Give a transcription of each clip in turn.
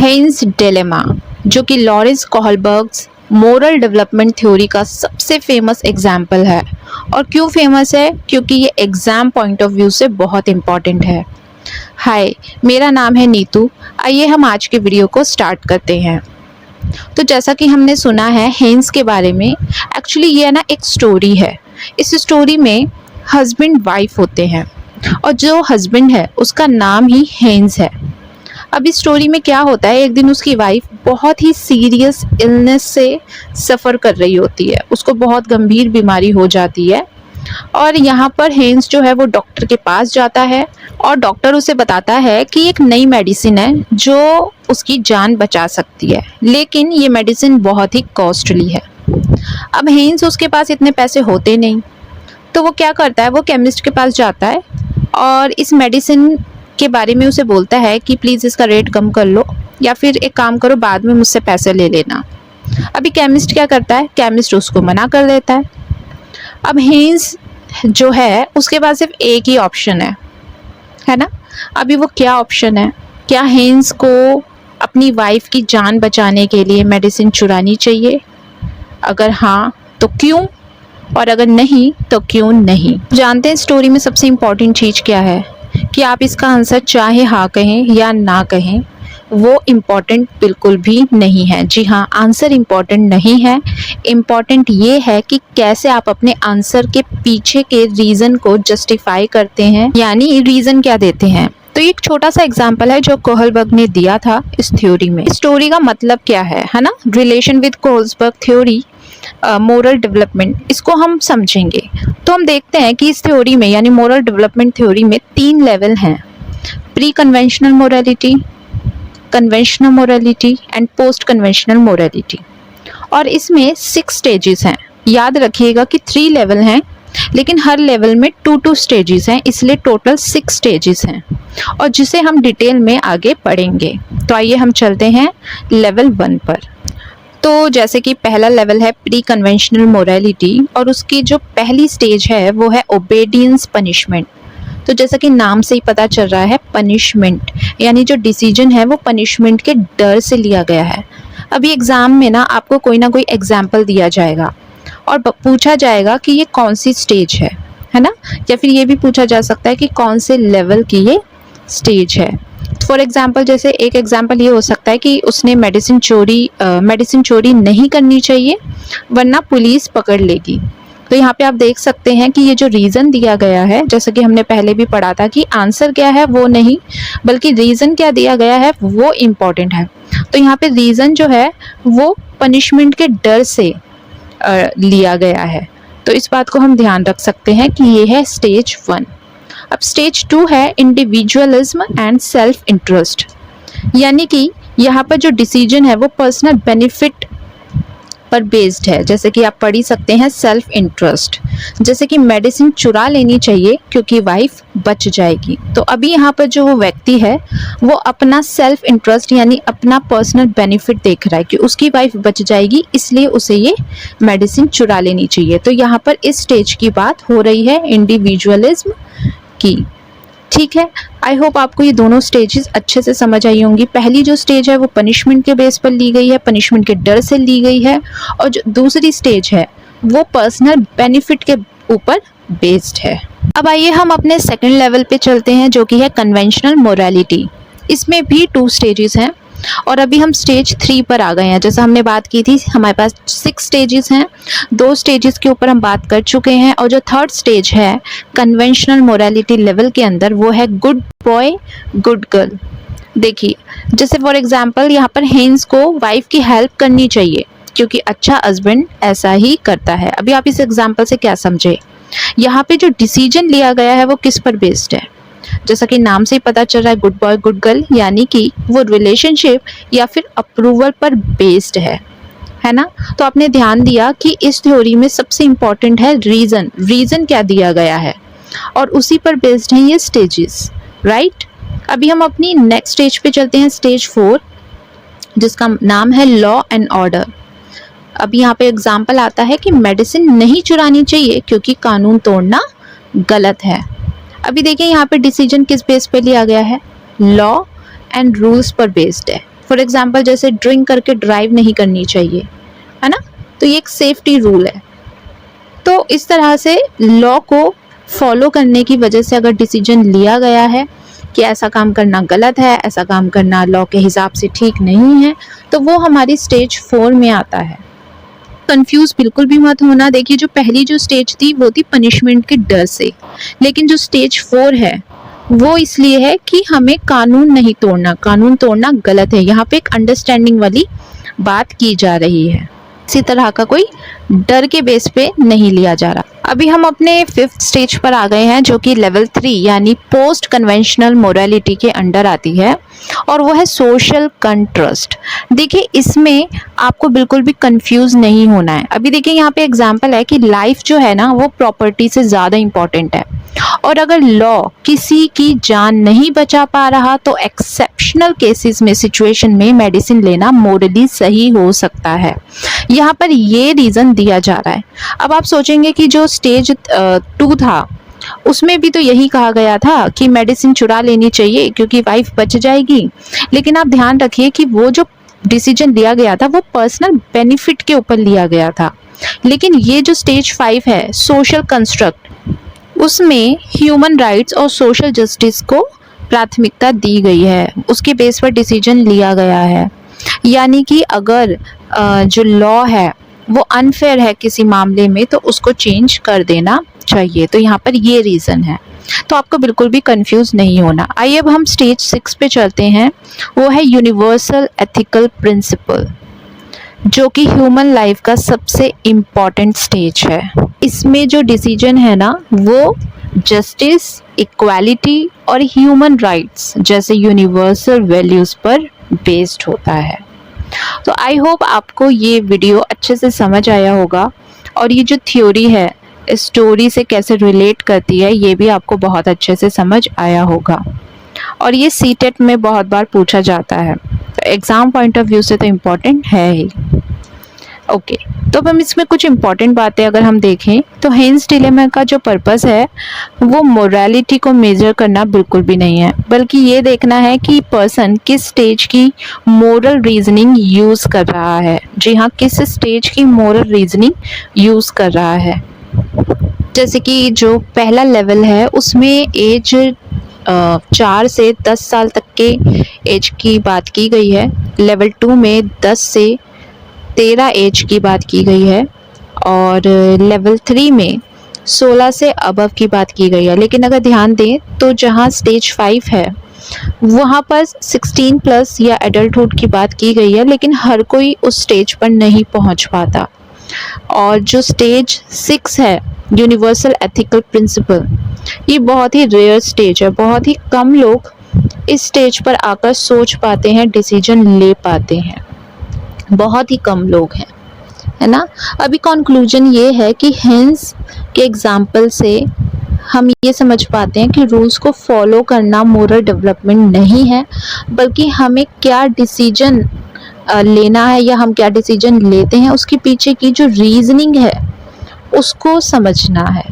Hence dilemma, जो कि Lawrence कोहलबर्ग्स moral development theory का सबसे फेमस एग्जाम्पल है। और क्यों फेमस है? क्योंकि ये एग्जाम पॉइंट ऑफ व्यू से बहुत इम्पॉर्टेंट है। हाय, मेरा नाम है नीतू। आइए हम आज के वीडियो को स्टार्ट करते हैं। तो जैसा कि हमने सुना है हेन्स के बारे में, एक्चुअली ये ना एक स्टोरी है। इस स्टोरी में हस्बैंड वाइफ होते हैं और जो हस्बैंड है उसका नाम ही हेन्स है। अब इस स्टोरी में क्या होता है, एक दिन उसकी वाइफ बहुत ही सीरियस इलनेस से सफ़र कर रही होती है, उसको बहुत गंभीर बीमारी हो जाती है। और यहाँ पर हेन्स जो है वो डॉक्टर के पास जाता है और डॉक्टर उसे बताता है कि एक नई मेडिसिन है जो उसकी जान बचा सकती है, लेकिन ये मेडिसिन बहुत ही कॉस्टली है। अब हेन्स उसके पास इतने पैसे होते नहीं, तो वो क्या करता है, वो केमिस्ट के पास जाता है और इस मेडिसिन के बारे में उसे बोलता है कि प्लीज़ इसका रेट कम कर लो, या फिर एक काम करो बाद में मुझसे पैसे ले लेना। अभी केमिस्ट क्या करता है, केमिस्ट उसको मना कर देता है। अब हेन्स जो है उसके पास सिर्फ एक ही ऑप्शन है ना। अभी वो क्या ऑप्शन है? क्या हेन्स को अपनी वाइफ की जान बचाने के लिए मेडिसिन चुरानी चाहिए? अगर हाँ तो क्यों, और अगर नहीं तो क्यों नहीं? जानते हैं स्टोरी में सबसे इम्पॉर्टेंट चीज़ क्या है कि आप इसका आंसर चाहे हाँ कहें या ना कहें, वो इम्पॉर्टेंट बिल्कुल भी नहीं है। जी हाँ, आंसर इम्पॉर्टेंट नहीं है। इम्पॉर्टेंट ये है कि कैसे आप अपने आंसर के पीछे के रीज़न को जस्टिफाई करते हैं, यानी रीज़न क्या देते हैं। तो एक छोटा सा एग्जाम्पल है जो कोहलबर्ग ने दिया था इस थ्योरी में। स्टोरी का मतलब क्या है ना, relation with Kohlberg theory moral development, इसको हम समझेंगे। तो हम देखते हैं कि इस थ्योरी में यानी मोरल डेवलपमेंट थ्योरी में 3 लेवल हैं: pre conventional morality, conventional morality and post conventional morality. और इसमें 6 स्टेजेस हैं। याद रखिएगा कि 3 लेवल हैं, लेकिन हर लेवल में 2 स्टेजेस हैं, इसलिए टोटल 6 स्टेजेस हैं, और जिसे हम डिटेल में आगे पढ़ेंगे। तो आइए हम चलते हैं लेवल 1 पर। तो जैसे कि पहला लेवल है प्री कन्वेंशनल मोरालिटी, और उसकी जो पहली स्टेज है वो है ओबेडियंस पनिशमेंट। तो जैसा कि नाम से ही पता चल रहा है, पनिशमेंट यानी जो डिसीजन है वो पनिशमेंट के डर से लिया गया है। अभी एग्जाम में ना आपको कोई ना कोई एग्जाम्पल दिया जाएगा और पूछा जाएगा कि ये कौन सी स्टेज है ना, या फिर ये भी पूछा जा सकता है कि कौन से लेवल की ये स्टेज है। फॉर एग्जाम्पल, जैसे एक एग्जाम्पल ये हो सकता है कि उसने मेडिसिन चोरी नहीं करनी चाहिए वरना पुलिस पकड़ लेगी। तो यहाँ पे आप देख सकते हैं कि ये जो रीज़न दिया गया है, जैसा कि हमने पहले भी पढ़ा था कि आंसर क्या है वो नहीं, बल्कि रीज़न क्या दिया गया है वो इम्पॉर्टेंट है। तो यहाँ पे रीज़न जो है वो पनिशमेंट के डर से लिया गया है। तो इस बात को हम ध्यान रख सकते हैं कि ये है स्टेज 1। अब स्टेज 2 है इंडिविजुअलिज्म एंड सेल्फ इंटरेस्ट, यानी कि यहाँ पर जो डिसीजन है वो पर्सनल बेनिफिट पर बेस्ड है। जैसे कि आप पढ़ ही सकते हैं सेल्फ इंटरेस्ट, जैसे कि मेडिसिन चुरा लेनी चाहिए क्योंकि वाइफ बच जाएगी। तो अभी यहाँ पर जो व्यक्ति है वो अपना सेल्फ इंटरेस्ट यानी अपना पर्सनल बेनिफिट देख रहा है कि उसकी वाइफ बच जाएगी, इसलिए उसे ये मेडिसिन चुरा लेनी चाहिए। तो यहाँ पर इस स्टेज की बात हो रही है इंडिविजुअलिज्म की। ठीक है, आई होप आपको ये दोनों स्टेजेस अच्छे से समझ आई होंगी। पहली जो स्टेज है वो पनिशमेंट के बेस पर ली गई है, पनिशमेंट के डर से ली गई है, और जो दूसरी स्टेज है वो पर्सनल बेनिफिट के ऊपर बेस्ड है। अब आइए हम अपने सेकंड लेवल पे चलते हैं, जो कि है कन्वेंशनल मोरालिटी। इसमें भी 2 स्टेजेस हैं और अभी हम स्टेज 3 पर आ गए हैं। जैसा हमने बात की थी, हमारे पास 6 स्टेजेस हैं, 2 स्टेजेस के ऊपर हम बात कर चुके हैं, और जो थर्ड स्टेज है कन्वेंशनल मोरालिटी लेवल के अंदर वो है गुड बॉय गुड गर्ल। देखिए, जैसे फॉर एग्जांपल यहाँ पर हेन्स को वाइफ की हेल्प करनी चाहिए क्योंकि अच्छा हस्बैंड ऐसा ही करता है। अभी आप इस एग्जाम्पल से क्या समझे, यहाँ पे जो डिसीजन लिया गया है वो किस पर बेस्ड है? जैसा कि नाम से ही पता चल रहा है गुड बॉय गुड गर्ल, यानी कि वो रिलेशनशिप या फिर अप्रूवल पर बेस्ड है ना। तो आपने ध्यान दिया कि इस थ्योरी में सबसे इम्पॉर्टेंट है रीजन क्या दिया गया है, और उसी पर बेस्ड है ये स्टेजेस, राइट। अभी हम अपनी नेक्स्ट स्टेज पे चलते हैं, स्टेज 4, जिसका नाम है लॉ एंड ऑर्डर। अब यहाँ पे एग्जाम्पल आता है कि मेडिसिन नहीं चुरानी चाहिए क्योंकि कानून तोड़ना गलत है। अभी देखिए यहाँ पे डिसीजन किस बेस पे लिया गया है, लॉ एंड रूल्स पर बेस्ड है। फॉर एग्जाम्पल जैसे ड्रिंक करके ड्राइव नहीं करनी चाहिए, है ना, तो ये एक सेफ्टी रूल है। तो इस तरह से लॉ को फॉलो करने की वजह से अगर डिसीजन लिया गया है कि ऐसा काम करना गलत है, ऐसा काम करना लॉ के हिसाब से ठीक नहीं है, तो वो हमारी स्टेज 4 में आता है। कंफ्यूज बिल्कुल भी मत होना। देखिए जो पहली जो स्टेज थी वो थी पनिशमेंट के डर से, लेकिन जो स्टेज 4 है वो इसलिए है कि हमें कानून नहीं तोड़ना, कानून तोड़ना गलत है। यहाँ पे एक अंडरस्टैंडिंग वाली बात की जा रही है, इसी तरह का कोई डर के बेस पे नहीं लिया जा रहा। अभी हम अपने 5th स्टेज पर आ गए हैं जो कि लेवल 3 यानी पोस्ट कन्वेंशनल मोरालिटी के अंडर आती है, और वो है सोशल कंट्रस्ट। देखिए इसमें आपको बिल्कुल भी कंफ्यूज नहीं होना है। अभी देखिए यहाँ पे एग्जांपल है कि लाइफ जो है ना वो प्रॉपर्टी से ज़्यादा इम्पॉर्टेंट है, और अगर लॉ किसी की जान नहीं बचा पा रहा तो एक्सेप्शनल केसेस में, सिचुएशन में मेडिसिन लेना मोरली सही हो सकता है। यहाँ पर ये रीज़न दिया जा रहा है। अब आप सोचेंगे कि जो स्टेज 2 था उसमें भी तो यही कहा गया था कि मेडिसिन चुरा लेनी चाहिए क्योंकि वाइफ बच जाएगी, लेकिन आप ध्यान रखिए कि वो जो डिसीजन लिया गया था वो पर्सनल बेनिफिट के ऊपर लिया गया था। लेकिन ये जो स्टेज 5 है सोशल कंस्ट्रक्ट, उसमें ह्यूमन राइट्स और सोशल जस्टिस को प्राथमिकता दी गई है, उसके बेस पर डिसीजन लिया गया है। यानी कि अगर जो लॉ है वो अनफेयर है किसी मामले में तो उसको चेंज कर देना चाहिए। तो यहाँ पर ये रीज़न है, तो आपको बिल्कुल भी कंफ्यूज नहीं होना। आइए अब हम स्टेज 6 पे चलते हैं, वो है यूनिवर्सल एथिकल प्रिंसिपल, जो कि ह्यूमन लाइफ का सबसे इम्पॉर्टेंट स्टेज है। इसमें जो डिसीजन है ना वो जस्टिस, इक्वालिटी और ह्यूमन राइट्स जैसे यूनिवर्सल वैल्यूज़ पर बेस्ड होता है। तो आई होप आपको ये वीडियो अच्छे से समझ आया होगा, और ये जो थ्योरी है स्टोरी से कैसे रिलेट करती है ये भी आपको बहुत अच्छे से समझ आया होगा, और ये सीटेट में बहुत बार पूछा जाता है, तो एग्ज़ाम पॉइंट ऑफ व्यू से तो इम्पॉर्टेंट है ही। ओके, तो अब हम इसमें कुछ इम्पॉर्टेंट बातें अगर हम देखें तो हेन्स डिलेमा का जो पर्पस है वो मोरालिटी को मेजर करना बिल्कुल भी नहीं है, बल्कि ये देखना है कि पर्सन किस स्टेज की मोरल रीजनिंग यूज़ कर रहा है। जी हाँ, किस स्टेज की मोरल रीजनिंग यूज़ कर रहा है। जैसे कि जो पहला लेवल है उसमें एज 4 से 10 साल तक के एज की बात की गई है। लेवल 2 में 10 से 13 एज की बात की गई है, और लेवल 3 में 16 से अबव की बात की गई है। लेकिन अगर ध्यान दें तो जहां स्टेज 5 है वहां पर 16 प्लस या एडल्टहुड की बात की गई है, लेकिन हर कोई उस स्टेज पर नहीं पहुंच पाता। और जो स्टेज 6 है यूनिवर्सल एथिकल प्रिंसिपल, ये बहुत ही रेयर स्टेज है, बहुत ही कम लोग इस स्टेज पर आकर सोच पाते हैं, डिसीजन ले पाते हैं, बहुत ही कम लोग हैं, है ना। अभी कंक्लूजन ये है कि हेन्स के एग्जाम्पल से हम ये समझ पाते हैं कि रूल्स को फॉलो करना मोरल डेवलपमेंट नहीं है, बल्कि हमें क्या डिसीजन लेना है या हम क्या डिसीजन लेते हैं उसके पीछे की जो रीजनिंग है उसको समझना है।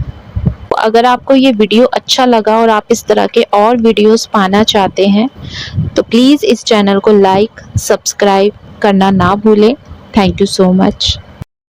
अगर आपको ये वीडियो अच्छा लगा और आप इस तरह के और वीडियोस पाना चाहते हैं तो प्लीज़ इस चैनल को लाइक, सब्सक्राइब करना ना भूलें। Thank you so much.